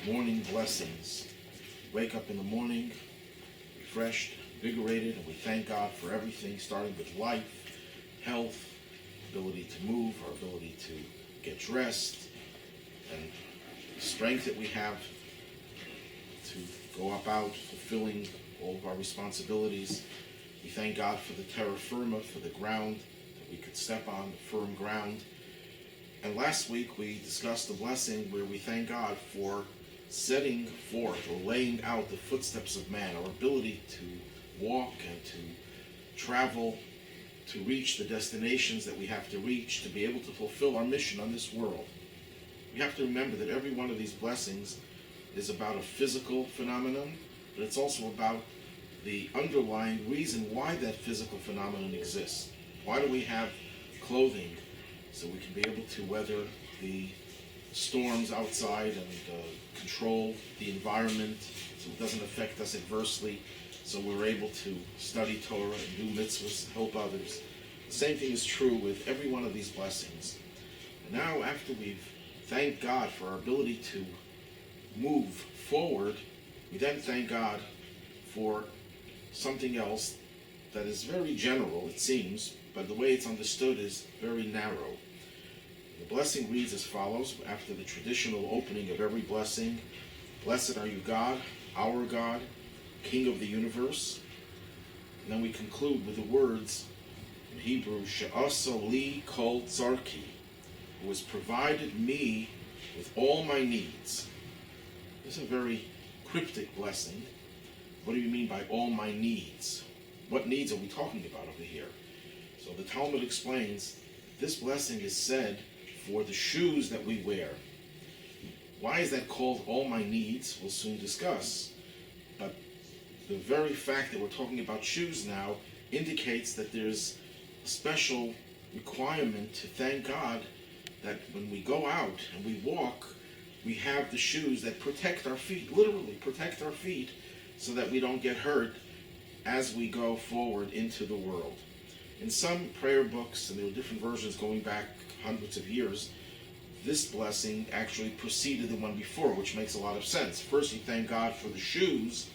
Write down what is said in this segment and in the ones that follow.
morning blessings. Wake up in the morning, refreshed, invigorated, and we thank God for everything, starting with life, health, ability to move, our ability to get dressed, and the strength that we have to go about fulfilling all of our responsibilities. We thank God for the terra firma, for the ground that we could step on, the firm ground. And last week we discussed the blessing where we thank God for setting forth or laying out the footsteps of man, our ability to walk and to travel, to reach the destinations that we have to reach, to be able to fulfill our mission on this world. We have to remember that every one of these blessings is about a physical phenomenon, but it's also about the underlying reason why that physical phenomenon exists. Why do we have clothing? So we can be able to weather the storms outside and control the environment so it doesn't affect us adversely, so we're able to study Torah and do mitzvahs, help others. The same thing is true with every one of these blessings. And now, after we've thanked God for our ability to move forward, we then thank God for something else that is very general, it seems, but the way it's understood is very narrow. The blessing reads as follows, after the traditional opening of every blessing: "Blessed are you, God, our God, King of the universe." And then we conclude with the words in Hebrew, "She'asa li kol tzarki," who has provided me with all my needs. This is a very cryptic blessing. What do you mean by all my needs? What needs are we talking about over here? So the Talmud explains this blessing is said for the shoes that we wear. Why is that called all my needs? We'll soon discuss. But the very fact that we're talking about shoes now indicates that there's a special requirement to thank God that when we go out and we walk, we have the shoes that protect our feet, literally protect our feet, so that we don't get hurt as we go forward into the world. In some prayer books, and there are different versions going back hundreds of years, this blessing actually preceded the one before, which makes a lot of sense. First you thank God for the shoes,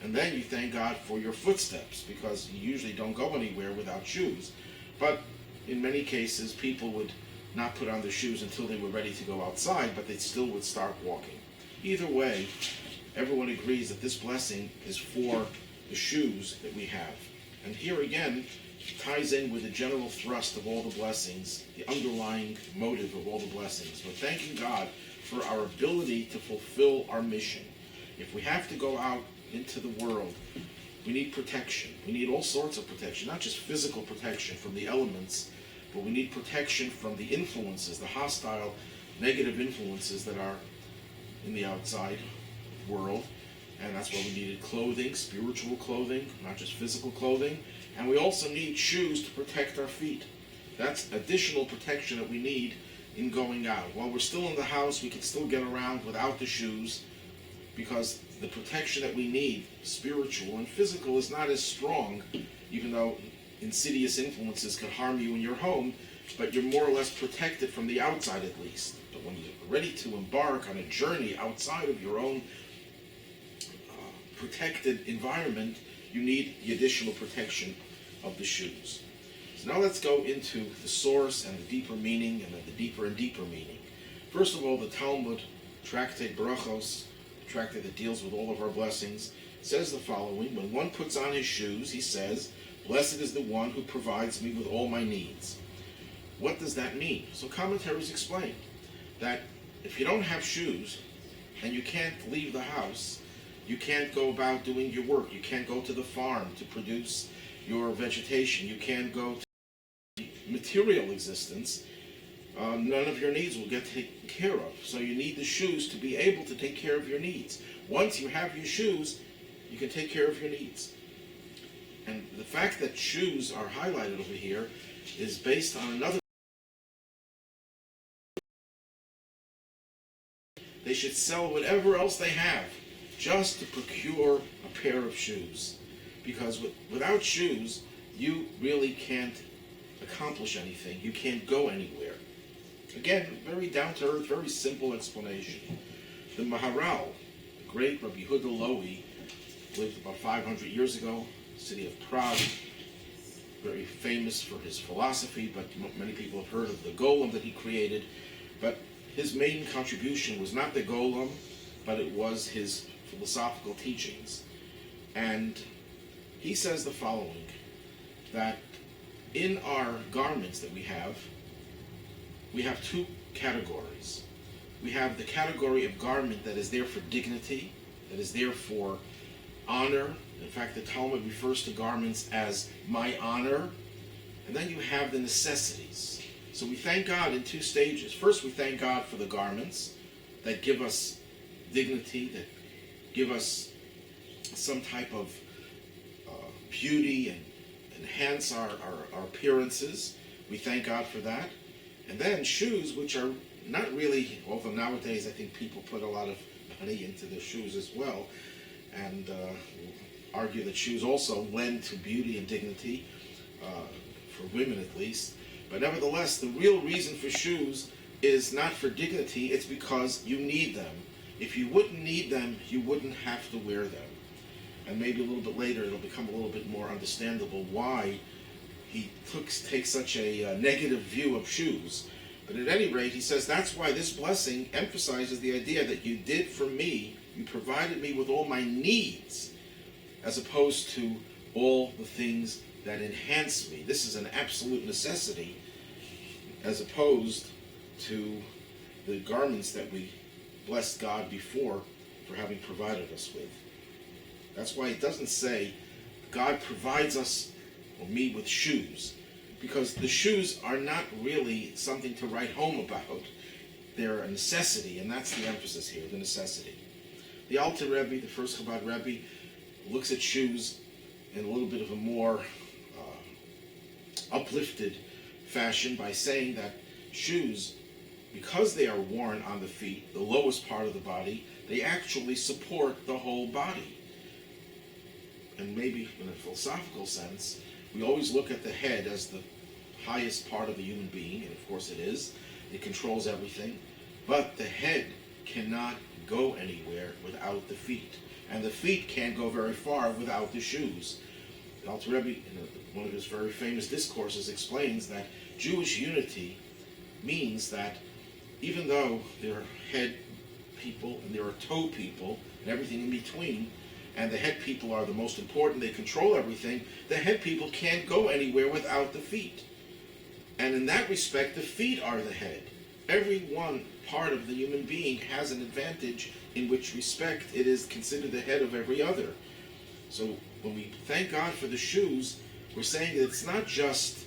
and then you thank God for your footsteps, because you usually don't go anywhere without shoes. But in many cases, people would not put on their shoes until they were ready to go outside, but they still would start walking. Either way, everyone agrees that this blessing is for the shoes that we have. And here again, ties in with the general thrust of all the blessings, the underlying motive of all the blessings. We're thanking God for our ability to fulfill our mission. If we have to go out into the world, we need protection. We need all sorts of protection, not just physical protection from the elements, but we need protection from the influences, the hostile, negative influences that are in the outside world. And that's why we needed clothing, spiritual clothing, not just physical clothing. And we also need shoes to protect our feet. That's additional protection that we need in going out. While we're still in the house, we can still get around without the shoes, because the protection that we need, spiritual and physical, is not as strong, even though insidious influences can harm you in your home, but you're more or less protected from the outside at least. But when you're ready to embark on a journey outside of your own protected environment, you need the additional protection of the shoes. So now let's go into the source and the deeper meaning, and then the deeper and deeper meaning. First of all, the Talmud, Tractate Brachos, the tractate that deals with all of our blessings, says the following: when one puts on his shoes, he says, "Blessed is the one who provides me with all my needs." What does that mean? So commentaries explain that if you don't have shoes and you can't leave the house, you can't go about doing your work, you can't go to the farm to produce your vegetation, you can't go to material existence, none of your needs will get taken care of. So you need the shoes to be able to take care of your needs. Once you have your shoes, you can take care of your needs. And the fact that shoes are highlighted over here is based on another. They should sell whatever else they have just to procure a pair of shoes. Because without shoes, you really can't accomplish anything. You can't go anywhere. Again, very down-to-earth, very simple explanation. The Maharal, the great Rabbi Yehuda Loewy, lived about 500 years ago, city of Prague, very famous for his philosophy, but many people have heard of the golem that he created. But his main contribution was not the golem, but it was his philosophical teachings. And he says the following, that in our garments that we have two categories. We have the category of garment that is there for dignity, that is there for honor. In fact, the Talmud refers to garments as my honor. And then you have the necessities. So we thank God in two stages. First, we thank God for the garments that give us dignity, that give us some type of beauty and enhance our appearances. We thank God for that. And then shoes, which are not really, although nowadays I think people put a lot of money into their shoes as well, and argue that shoes also lend to beauty and dignity, for women at least. But nevertheless, the real reason for shoes is not for dignity, it's because you need them. If you wouldn't need them, you wouldn't have to wear them. And maybe a little bit later it'll become a little bit more understandable why he takes such a negative view of shoes. But at any rate, he says that's why this blessing emphasizes the idea that you did for me, you provided me with all my needs, as opposed to all the things that enhance me. This is an absolute necessity, as opposed to the garments that we blessed God before for having provided us with. That's why it doesn't say God provides us or me with shoes, because the shoes are not really something to write home about. They're a necessity, and that's the emphasis here, the necessity. The Alter Rebbe, the first Chabad Rebbe, looks at shoes in a little bit of a more uplifted fashion by saying that shoes, because they are worn on the feet, the lowest part of the body, they actually support the whole body. And maybe in a philosophical sense, we always look at the head as the highest part of the human being, and of course it is. It controls everything. But the head cannot go anywhere without the feet. And the feet can't go very far without the shoes. The Alter Rebbe, in one of his very famous discourses, explains that Jewish unity means that even though there are head people and there are toe people and everything in between, and the head people are the most important, they control everything, the head people can't go anywhere without the feet. And in that respect, the feet are the head. Every one part of the human being has an advantage in which respect it is considered the head of every other. So when we thank God for the shoes, we're saying that it's not just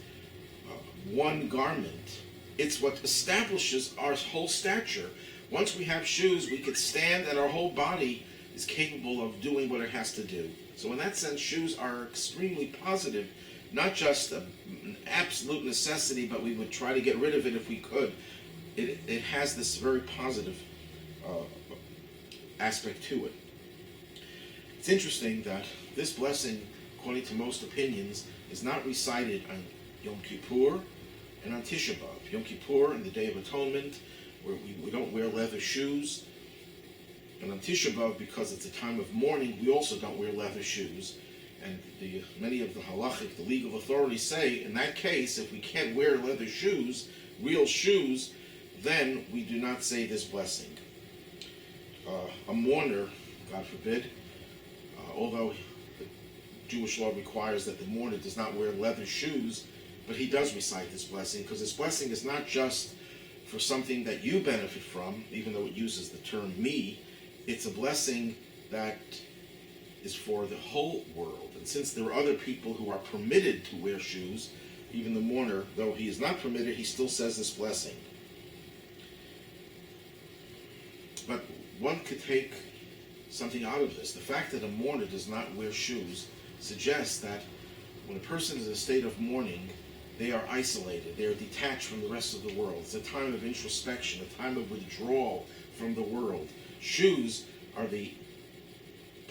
one garment, it's what establishes our whole stature. Once we have shoes, we could stand and our whole body is capable of doing what it has to do. So in that sense, shoes are extremely positive, not just an absolute necessity, but we would try to get rid of it if we could. It has this very positive aspect to it. It's interesting that this blessing, according to most opinions, is not recited on Yom Kippur and on Tisha B'Av. Yom Kippur and the Day of Atonement, where we don't wear leather shoes. And on Tisha B'Av, because it's a time of mourning, we also don't wear leather shoes. And many of the halachic, the legal authorities say, in that case, if we can't wear leather shoes, real shoes, then we do not say this blessing. A mourner, God forbid, although the Jewish law requires that the mourner does not wear leather shoes, but he does recite this blessing, because this blessing is not just for something that you benefit from, even though it uses the term me. It's a blessing that is for the whole world. And since there are other people who are permitted to wear shoes, even the mourner, though he is not permitted, he still says this blessing. But one could take something out of this. The fact that a mourner does not wear shoes suggests that when a person is in a state of mourning, they are isolated, they are detached from the rest of the world. It's a time of introspection, a time of withdrawal from the world. Shoes are the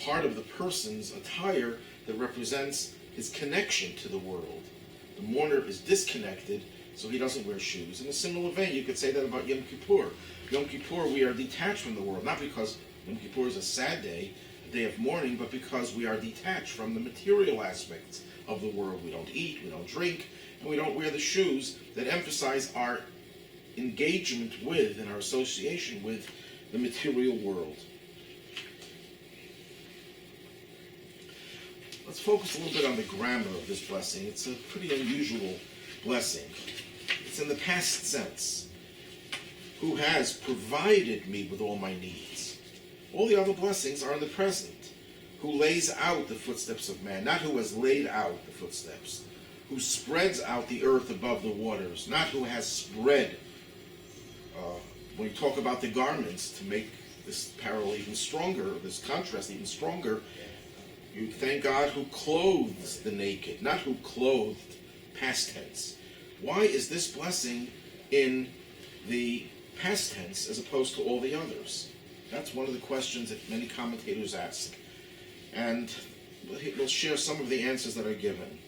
part of the person's attire that represents his connection to the world. The mourner is disconnected, so he doesn't wear shoes. In a similar vein, you could say that about Yom Kippur. Yom Kippur, we are detached from the world, not because Yom Kippur is a sad day, a day of mourning, but because we are detached from the material aspects of the world. We don't eat, we don't drink, and we don't wear the shoes that emphasize our engagement with and our association with the material world. Let's focus a little bit on the grammar of this blessing. It's a pretty unusual blessing. It's in the past sense. Who has provided me with all my needs. All the other blessings are in the present. Who lays out the footsteps of man, not who has laid out the footsteps. Who spreads out the earth above the waters, not who has spread. When you talk about the garments, to make this parallel even stronger, this contrast even stronger, you thank God who clothes the naked, not who clothed, past tense. Why is this blessing in the past tense as opposed to all the others? That's one of the questions that many commentators ask. And we'll share some of the answers that are given.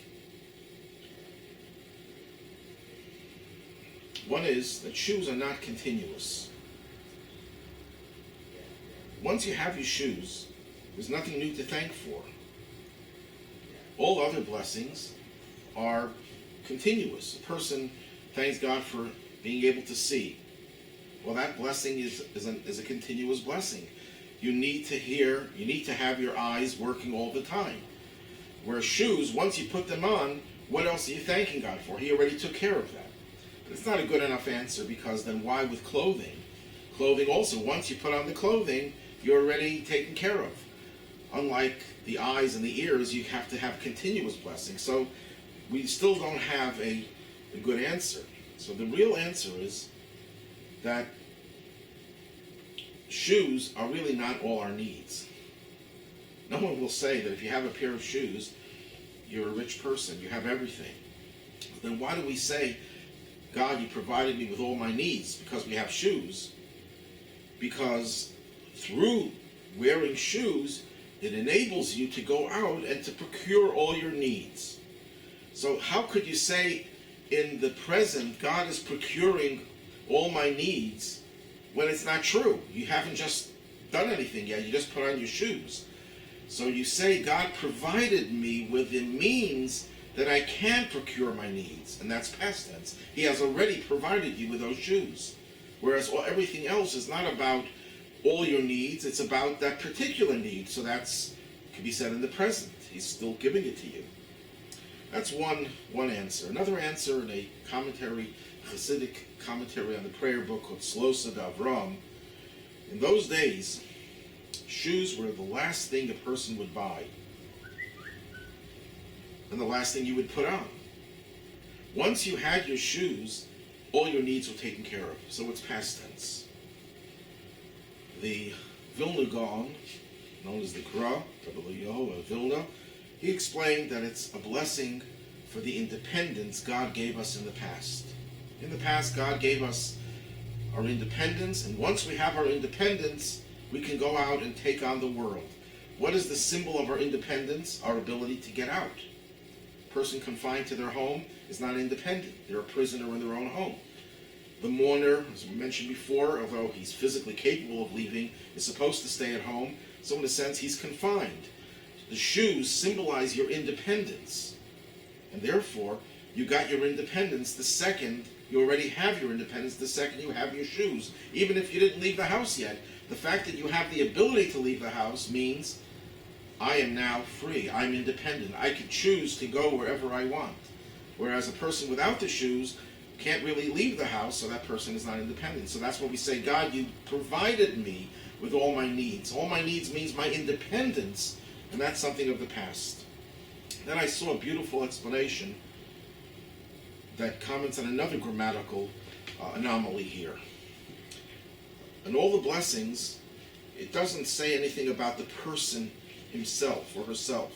One is that shoes are not continuous. Once you have your shoes, there's nothing new to thank for. All other blessings are continuous. A person thanks God for being able to see. Well, that blessing is a continuous blessing. You need to hear, you need to have your eyes working all the time. Whereas shoes, once you put them on, what else are you thanking God for? He already took care of that. But it's not a good enough answer, because then why with clothing? Clothing also, once you put on the clothing, you're already taken care of. Unlike the eyes and the ears, you have to have continuous blessings. So we still don't have a good answer. So the real answer is that shoes are really not all our needs. No one will say that if you have a pair of shoes, you're a rich person, you have everything. Then why do we say, God, you provided me with all my needs because we have shoes? Because through wearing shoes, it enables you to go out and to procure all your needs. So how could you say in the present, God is procuring all my needs, when it's not true? You haven't just done anything yet, you just put on your shoes. So you say, God provided me with the means that I can procure my needs, and that's past tense. He has already provided you with those shoes. Whereas everything else is not about all your needs, it's about that particular need. So that's can be said in the present. He's still giving it to you. That's one answer. Another answer in a commentary, Hasidic commentary on the prayer book called Slosa d'Avram. In those days, shoes were the last thing a person would buy, and the last thing you would put on. Once you had your shoes, all your needs were taken care of. So it's past tense. The Vilna Gaon, known as the Gra, of Vilna, he explained that it's a blessing for the independence God gave us in the past. In the past, God gave us our independence, and once we have our independence, we can go out and take on the world. What is the symbol of our independence? Our ability to get out. A person confined to their home is not independent. They're a prisoner in their own home. The mourner, as we mentioned before, although he's physically capable of leaving, is supposed to stay at home, so in a sense he's confined. The shoes symbolize your independence, and therefore you got your independence the second you already have your independence, the second you have your shoes. Even if you didn't leave the house yet, the fact that you have the ability to leave the house means I am now free, I'm independent, I can choose to go wherever I want. Whereas a person without the shoes can't really leave the house, so that person is not independent. So that's what we say, God, you provided me with all my needs. All my needs means my independence, and that's something of the past. Then I saw a beautiful explanation that comments on another grammatical anomaly here. In all the blessings, it doesn't say anything about the person himself or herself.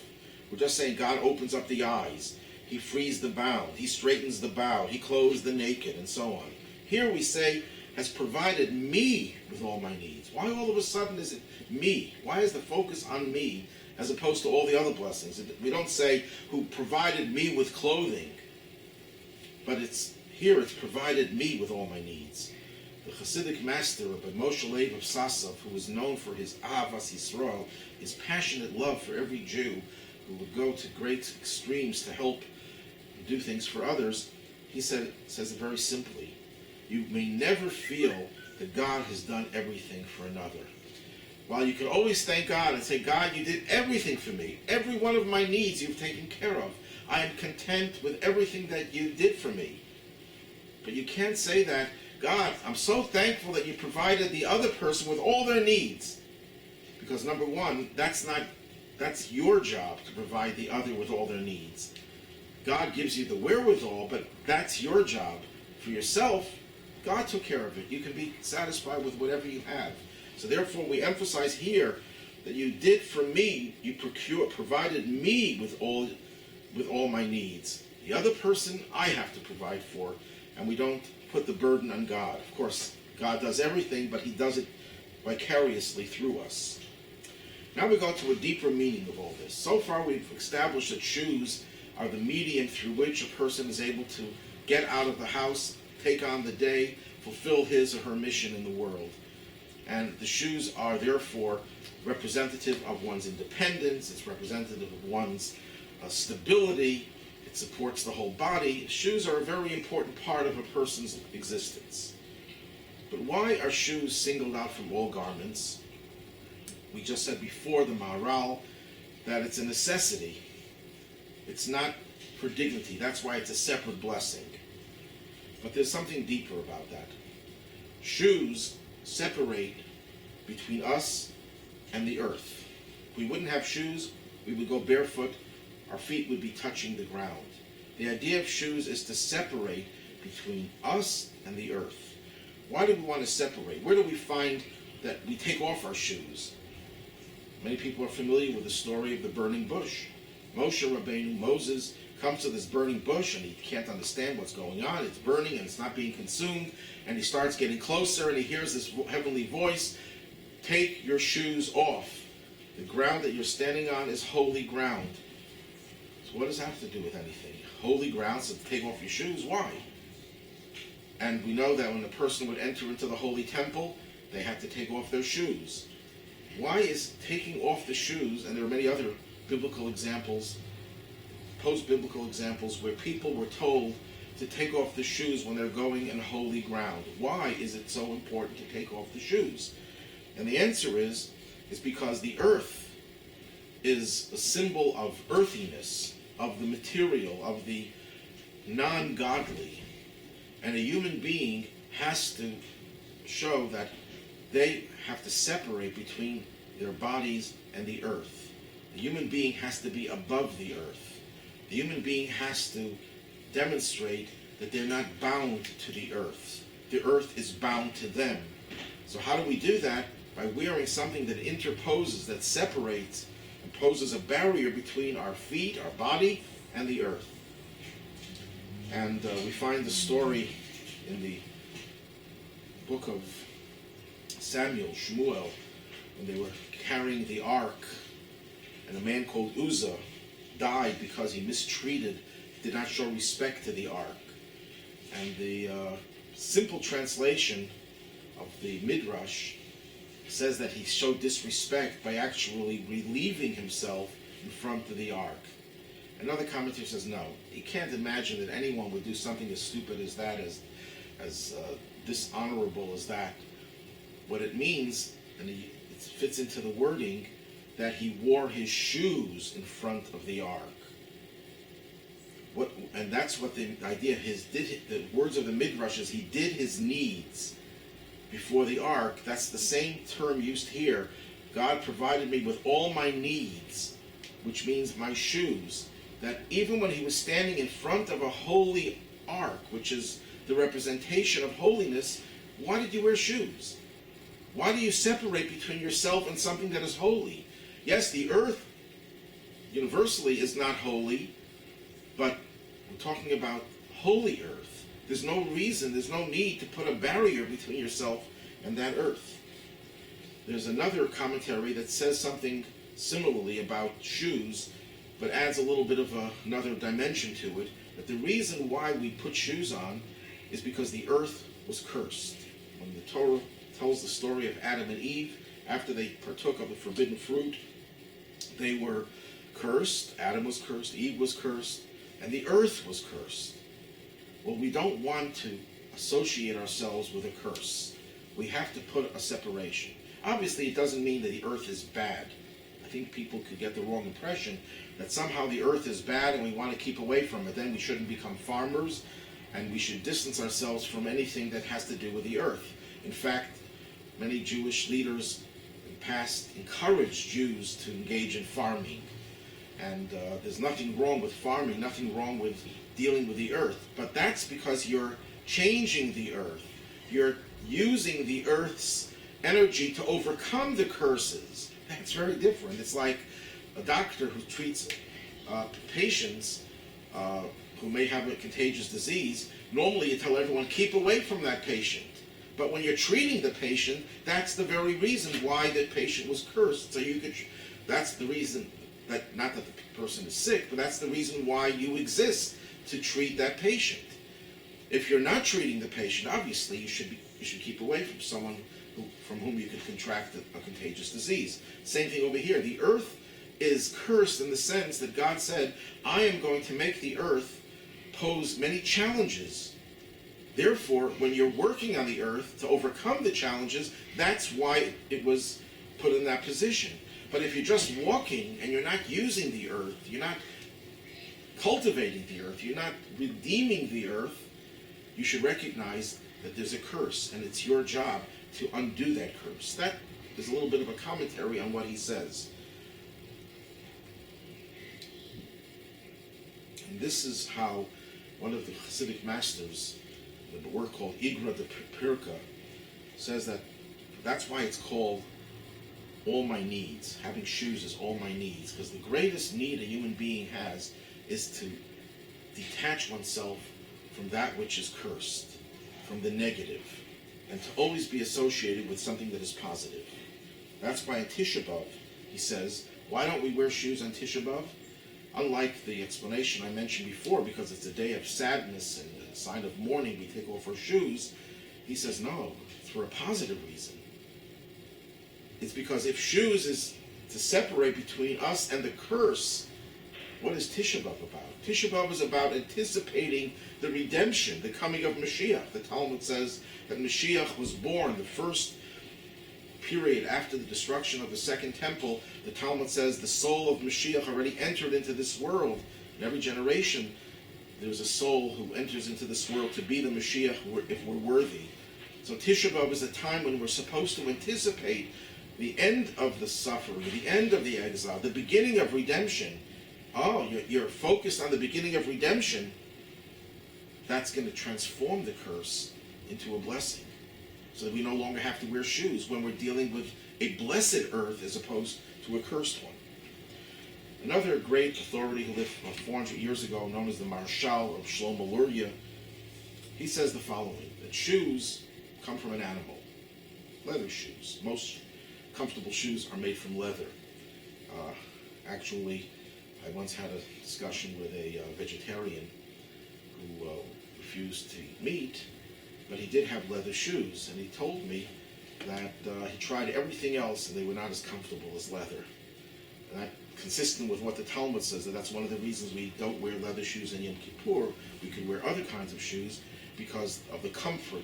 We're just saying God opens up the eyes, He frees the bound, He straightens the bowed, He clothes the naked, and so on. Here we say, has provided me with all my needs. Why all of a sudden is it me? Why is the focus on me as opposed to all the other blessings? We don't say, who provided me with clothing, but it's Here it's provided me with all my needs. The Hasidic master, Rabbi Moshe Leib of Sasov, who is known for his Ahavas Yisrael, his passionate love for every Jew who would go to great extremes to help do things for others, he says it very simply. You may never feel that God has done everything for another. While you can always thank God and say, God, you did everything for me. Every one of my needs you've taken care of. I am content with everything that you did for me. But you can't say that, God, I'm so thankful that you provided the other person with all their needs. Because number one, that's your job to provide the other with all their needs. God gives you the wherewithal, but that's your job. For yourself, God took care of it. You can be satisfied with whatever you have. So therefore, we emphasize here that you did for me, you provided me with all my needs. The other person, I have to provide for, and we don't put the burden on God. Of course, God does everything, but he does it vicariously through us. Now we go to a deeper meaning of all this. So far, we've established that shoes are the medium through which a person is able to get out of the house, take on the day, fulfill his or her mission in the world. And the shoes are therefore representative of one's independence, it's representative of one's stability, it supports the whole body. Shoes are a very important part of a person's existence. But why are shoes singled out from all garments? We just said before, the Maharal, that it's a necessity. It's not for dignity. That's why it's a separate blessing. But there's something deeper about that. Shoes separate between us and the earth. If we wouldn't have shoes, we would go barefoot, our feet would be touching the ground. The idea of shoes is to separate between us and the earth. Why do we want to separate? Where do we find that we take off our shoes? Many people are familiar with the story of the burning bush. Moshe Rabbeinu, Moses, comes to this burning bush and he can't understand what's going on. It's burning and it's not being consumed. And he starts getting closer and he hears this heavenly voice, take your shoes off. The ground that you're standing on is holy ground. So what does that have to do with anything? Holy ground, so take off your shoes, why? And we know that when a person would enter into the holy temple, they had to take off their shoes. Why is taking off the shoes, and there are many other biblical examples, post-biblical examples, where people were told to take off the shoes when they're going in holy ground. Why is it so important to take off the shoes? And the answer is because the earth is a symbol of earthiness, of the material, of the non-godly. And a human being has to show that they have to separate between their bodies and the earth. The human being has to be above the earth. The human being has to demonstrate that they're not bound to the earth. The earth is bound to them. So how do we do that? By wearing something that interposes, that separates, and poses a barrier between our feet, our body, and the earth. And we find the story in the book of Samuel, Shmuel, when they were carrying the ark, and a man called Uzzah died because he mistreated, did not show respect to the ark. And the simple translation of the Midrash says that he showed disrespect by actually relieving himself in front of the ark. Another commentator says no, he can't imagine that anyone would do something as stupid as that, as dishonorable as that. What it means, and it fits into the wording, that he wore his shoes in front of the ark. And that's what the idea the words of the Midrash is, he did his needs before the ark. That's the same term used here. God provided me with all my needs, which means my shoes. That even when he was standing in front of a holy ark, which is the representation of holiness, why did you wear shoes? Why do you separate between yourself and something that is holy? Yes, the earth universally is not holy, but we're talking about holy earth. There's no reason, there's no need to put a barrier between yourself and that earth. There's another commentary that says something similarly about shoes, but adds a little bit of another dimension to it. That the reason why we put shoes on is because the earth was cursed. When the Torah tells the story of Adam and Eve, after they partook of the forbidden fruit, they were cursed. Adam was cursed, Eve was cursed, and the earth was cursed. Well, we don't want to associate ourselves with a curse. We have to put a separation. Obviously, it doesn't mean that the earth is bad. I think people could get the wrong impression that somehow the earth is bad and we want to keep away from it. Then we shouldn't become farmers, and we should distance ourselves from anything that has to do with the earth. In fact, many Jewish leaders in the past encouraged Jews to engage in farming. And there's nothing wrong with farming, nothing wrong with dealing with the earth. But that's because you're changing the earth. You're using the earth's energy to overcome the curses. That's very different. It's like a doctor who treats patients who may have a contagious disease. Normally you tell everyone, keep away from that patient. But when you're treating the patient, that's the very reason why the patient was cursed. So that's the reason, that not that the person is sick, but that's the reason why you exist, to treat that patient. If you're not treating the patient, obviously you should keep away from someone from whom you could contract a contagious disease. Same thing over here. The earth is cursed in the sense that God said, I am going to make the earth pose many challenges. Therefore, when you're working on the earth to overcome the challenges, that's why it was put in that position. But if you're just walking and you're not using the earth, you're not cultivating the earth, you're not redeeming the earth, you should recognize that there's a curse, and it's your job to undo that curse. That is a little bit of a commentary on what he says. And this is how one of the Hasidic masters, the work called Igra de Pirka, says that that's why it's called all my needs. Having shoes is all my needs, because the greatest need a human being has is to detach oneself from that which is cursed, from the negative, and to always be associated with something that is positive. That's why on Tisha B'Av, he says, why don't we wear shoes on Tisha B'Av? Unlike the explanation I mentioned before, because it's a day of sadness and a sign of mourning, we take off our shoes. He says, no, it's for a positive reason. It's because if shoes is to separate between us and the curse, what is Tisha B'Av about? Tisha B'Av is about anticipating the redemption, the coming of Mashiach. The Talmud says that Mashiach was born the first period after the destruction of the second temple. The Talmud says the soul of Mashiach already entered into this world. In every generation, there's a soul who enters into this world to be the Mashiach if we're worthy. So Tisha B'Av is a time when we're supposed to anticipate the end of the suffering, the end of the exile, the beginning of redemption. Oh, you're focused on the beginning of redemption. That's going to transform the curse into a blessing, so that we no longer have to wear shoes when we're dealing with a blessed earth as opposed to a cursed one. Another great authority who lived 400 years ago, known as the Marshal of Shlomo Luria, he says the following, that shoes come from an animal, leather shoes. Most comfortable shoes are made from leather. Actually, I once had a discussion with a vegetarian who refused to eat meat, but he did have leather shoes, and he told me that he tried everything else and they were not as comfortable as leather. And that, consistent with what the Talmud says, that's one of the reasons we don't wear leather shoes in Yom Kippur. We could wear other kinds of shoes because of the comfort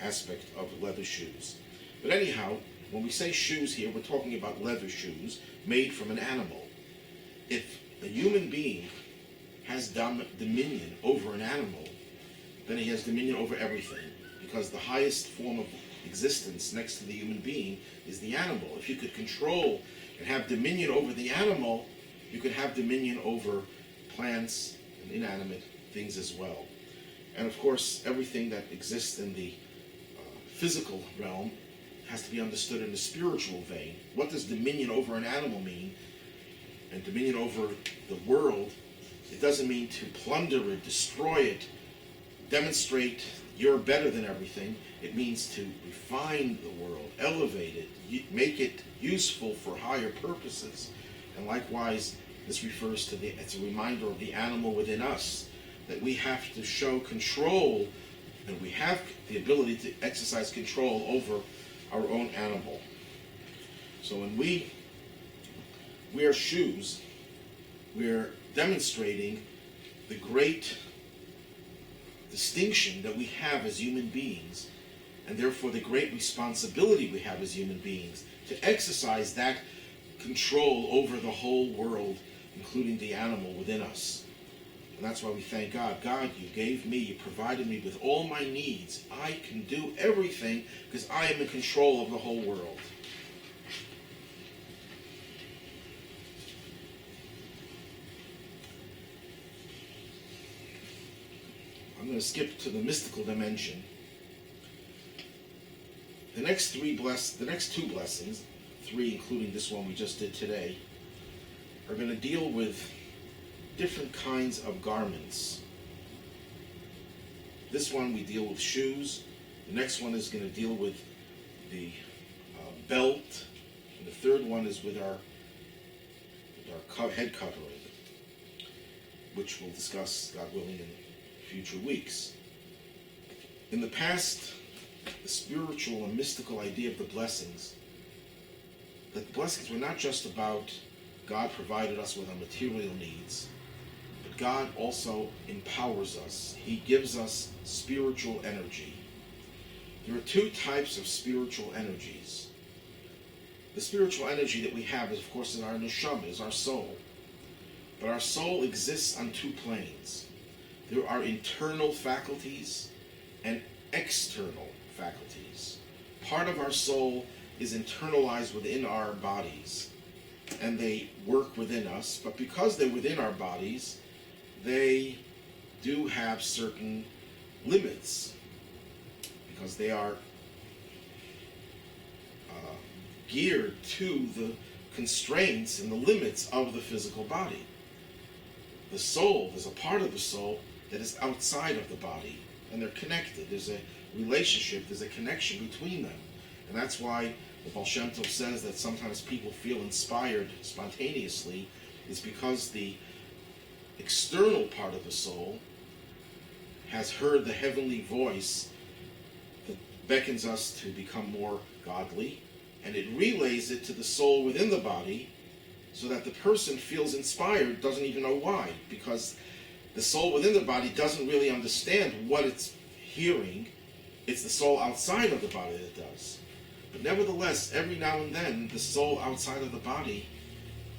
aspect of leather shoes. But anyhow, when we say shoes here, we're talking about leather shoes made from an animal. If a human being has dominion over an animal, then he has dominion over everything, because the highest form of existence next to the human being is the animal. If you could control and have dominion over the animal, you could have dominion over plants and inanimate things as well. And of course, everything that exists in the physical realm has to be understood in the spiritual vein. What does dominion over an animal mean? And dominion over the world, it doesn't mean to plunder it, destroy it, demonstrate you're better than everything. It means to refine the world, elevate it, make it useful for higher purposes. And likewise, this refers to it's a reminder of the animal within us, that we have to show control And we have the ability to exercise control over our own animal. So when we wear shoes, we're demonstrating the great distinction that we have as human beings, and therefore the great responsibility we have as human beings to exercise that control over the whole world, including the animal within us. And that's why we thank God. God, you gave me, you provided me with all my needs. I can do everything because I am in control of the whole world. I'm going to skip to the mystical dimension. The next two blessings, three including this one we just did today, are going to deal with different kinds of garments. This one we deal with shoes. The next one is going to deal with the belt. And the third one is with our head covering, which we'll discuss, God willing, in future weeks. In the past, the spiritual and mystical idea of the blessings, that the blessings were not just about God provided us with our material needs, but God also empowers us. He gives us spiritual energy. There are two types of spiritual energies. The spiritual energy that we have is, of course, in our neshama, is our soul. But our soul exists on two planes. There are internal faculties and external faculties. Part of our soul is internalized within our bodies, and they work within us, but because they're within our bodies, they do have certain limits, because they are geared to the constraints and the limits of the physical body. The soul, there's a part of the soul that is outside of the body, and they're connected. There's a relationship, there's a connection between them. And that's why the Baal Shem Tov says that sometimes people feel inspired spontaneously, is because the external part of the soul has heard the heavenly voice that beckons us to become more godly, and it relays it to the soul within the body, so that the person feels inspired, doesn't even know why, because the soul within the body doesn't really understand what it's hearing. It's the soul outside of the body that does. But nevertheless, every now and then, the soul outside of the body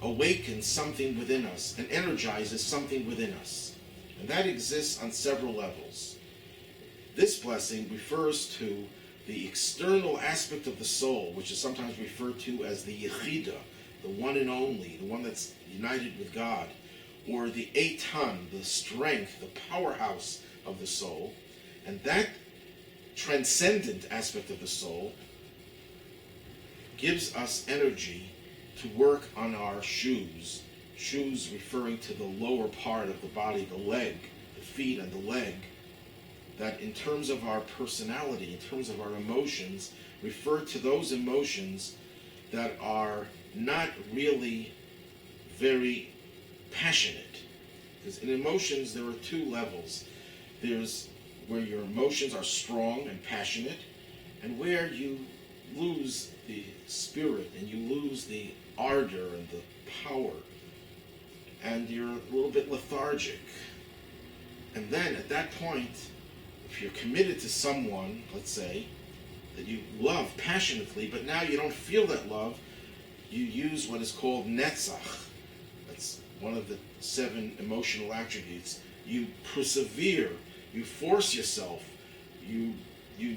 awakens something within us and energizes something within us. And that exists on several levels. This blessing refers to the external aspect of the soul, which is sometimes referred to as the Yechida, the one and only, the one that's united with God, or the Eitan, the strength, the powerhouse of the soul. And that transcendent aspect of the soul gives us energy to work on our shoes. Shoes referring to the lower part of the body, the leg, the feet and the leg, that in terms of our personality, in terms of our emotions, refer to those emotions that are not really very passionate. Because in emotions there are two levels. There's where your emotions are strong and passionate, and where you lose the spirit and you lose the ardor and the power, and you're a little bit lethargic. And then at that point, if you're committed to someone, let's say, that you love passionately, but now you don't feel that love, you use what is called netzach. That's one of the 7 emotional attributes. You persevere, you force yourself, you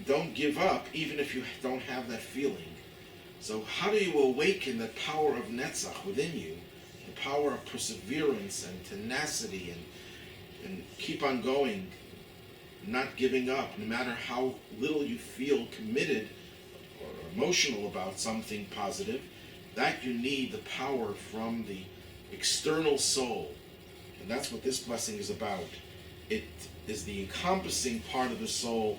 don't give up even if you don't have that feeling. So how do you awaken the power of netzach within you, the power of perseverance and tenacity, and keep on going, not giving up, no matter how little you feel committed or emotional about something positive? That you need the power from the external soul. And that's what this blessing is about. It is the encompassing part of the soul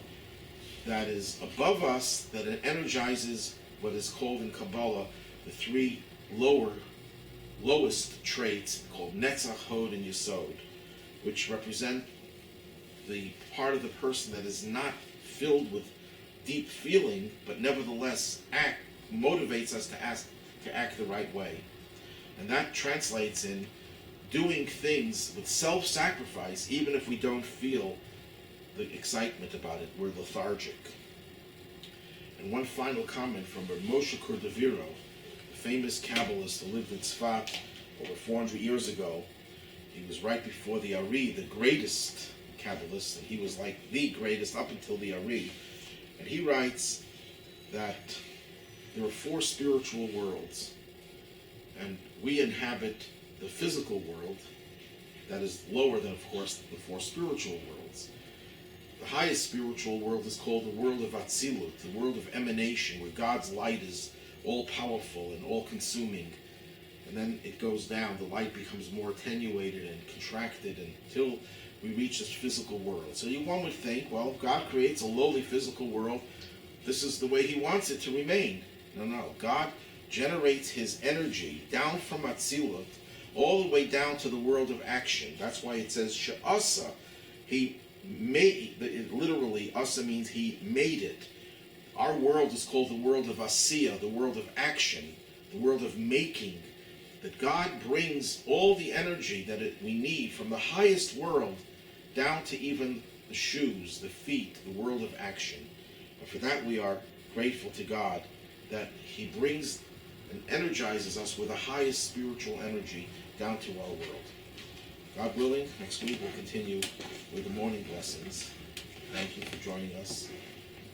that is above us, that it energizes what is called in Kabbalah the 3 lowest traits called Netzach, Hod, and Yesod, which represent the part of the person that is not filled with deep feeling, but nevertheless motivates us to act the right way. And that translates in doing things with self-sacrifice, even if we don't feel the excitement about it. We're lethargic. And one final comment from Moshe Cordovero, a famous Kabbalist who lived in Tzfat over 400 years ago. He was right before the Ari, the greatest Kabbalist, and he was like the greatest up until the Ari. And he writes that there are 4 spiritual worlds, and we inhabit the physical world that is lower than, of course, the 4 spiritual worlds. The highest spiritual world is called the world of Atzilut, the world of emanation, where God's light is all-powerful and all-consuming. And then it goes down, the light becomes more attenuated and contracted until we reach this physical world. So one would think, well, if God creates a lowly physical world, this is the way he wants it to remain. No. God generates his energy down from Atzilut all the way down to the world of action. That's why it says She'asa. He made it. Literally, Asa means he made it. Our world is called the world of Asiya, the world of action, the world of making. That God brings all the energy that we need from the highest world down to even the shoes, the feet, the world of action. And for that we are grateful to God that he brings and energizes us with the highest spiritual energy down to our world. God willing, next week we'll continue with the morning blessings. Thank you for joining us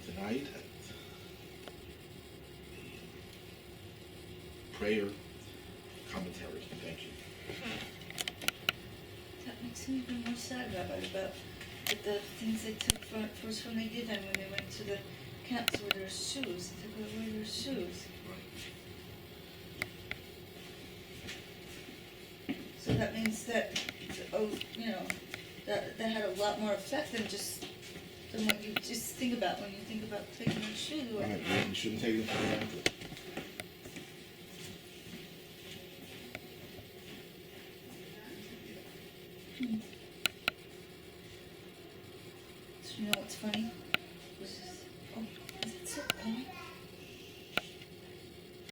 tonight at the prayer commentary. Thank you. That makes me even more sad, Rabbi, about the things they took first from the Yidden when they went to the camps with their shoes. They took away their shoes. So that means that, that had a lot more effect than what you just think about when you think about taking your shoes away. Right, you shouldn't take it for granted. So you know what's funny? Is it so cold?